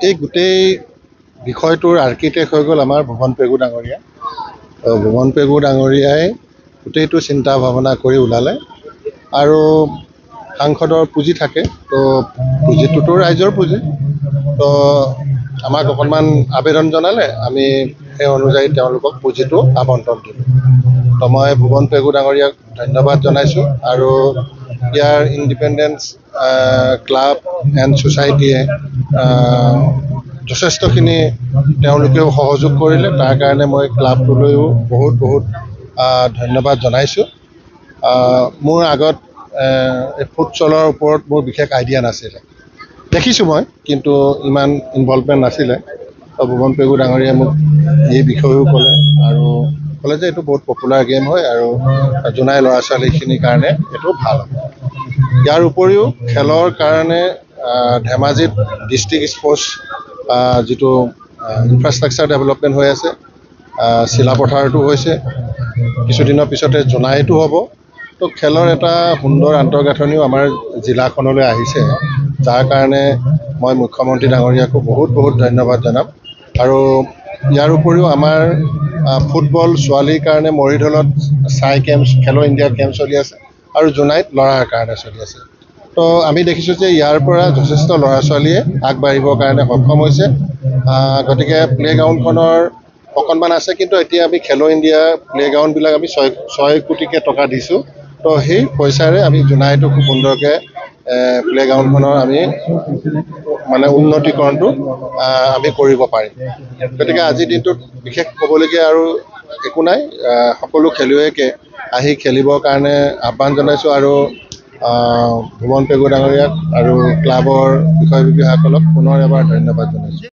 এই গোটেই বিষয়টোৰ আৰ্কিটেক্ট হৈ গ'ল আমাৰ ভুৱন পেগু ডাঙৰীয়া। ভুৱন পেগু ডাঙৰীয়াই গোটেইটো চিন্তা ভাৱনা কৰি ওলালে আৰু সাংসদৰ পুঁজি থাকে, তো পুঁজিটোতো ৰাইজৰ পুঁজি, তো আমাক অকণমান আবেদন জনালে, আমি সেই অনুযায়ী তেওঁলোকক পুঁজিটো আবণ্টন দিলোঁ। তো মই ভুৱন পেগু ডাঙৰীয়াক ধন্যবাদ জনাইছোঁ আৰু ইয়াৰ ইণ্ডিপেণ্ডেঞ্চ ক্লাব এণ্ড ছ'চাইটিয়ে যথেষ্টখিনি তেওঁলোকেও সহযোগ কৰিলে, তাৰ কাৰণে মই ক্লাবটোলৈও বহুত ধন্যবাদ জনাইছোঁ। মোৰ আগত এই ফুটছলৰ ওপৰত মোৰ বিশেষ আইডিয়া নাছিলে, দেখিছোঁ মই, কিন্তু ইমান ইনভলভমেণ্ট নাছিলে। তো ভুৱন পেগু ডাঙৰীয়াই মোক এই বিষয়েও ক'লে আৰু ক'লে যে এইটো বহুত পপুলাৰ গেম হয় আৰু জোনাই ল'ৰা ছোৱালীখিনিৰ কাৰণে এইটো ভাল হ'ব। ইয়াৰ উপৰিও খেলৰ কাৰণে ধেমাজিত ডিষ্ট্ৰিক্ট স্পৰ্টছ যিটো ইনফ্ৰাষ্ট্ৰাকচাৰ ডেভেলপমেণ্ট হৈ আছে, চিলাপথাৰটো হৈছে, কিছুদিনৰ পিছতে জোনাইটো হ'ব। তো খেলৰ এটা সুন্দৰ আন্তঃগাঁথনিও আমাৰ জিলাখনলৈ আহিছে, যাৰ কাৰণে মই মুখ্যমন্ত্ৰী ডাঙৰীয়াকো বহুত ধন্যবাদ জনাম। আৰু ইয়াৰ উপৰিও আমাৰ ফুটবল ছোৱালীৰ কাৰণে মৰিধলত খেলো ইণ্ডিয়া কেম্প চলি আছে আৰু জোনাইত ল'ৰাৰ কাৰণে চলি আছে। তো আমি দেখিছোঁ যে ইয়াৰ পৰা যথেষ্ট ল'ৰা ছোৱালীয়ে আগবাঢ়িবৰ কাৰণে সক্ষম হৈছে। গতিকে প্লে'গ্ৰাউণ্ডখনৰ অকণমান আছে, কিন্তু এতিয়া আমি খেলো ইণ্ডিয়া প্লে'গ্ৰাউণ্ডবিলাক আমি 6 কোটিকৈ টকা দিছোঁ। তো সেই পইচাৰে আমি জোনাইটো খুব সুন্দৰকৈ প্লে'গ্ৰাউণ্ডখনৰ আমি মানে উন্নতিকৰণটো আমি কৰিব পাৰিম। গতিকে আজিৰ দিনটোত বিশেষ ক'বলগীয়া আৰু একো নাই। সকলো খেলুৱৈকে আহি খেলিবৰ কাৰণে আহ্বান জনাইছোঁ আৰু ভুৱন পেগু ডাঙৰীয়াক আৰু ক্লাবৰ বিষয়ববীয়াসকলক পুনৰ এবাৰ ধন্যবাদ জনাইছোঁ।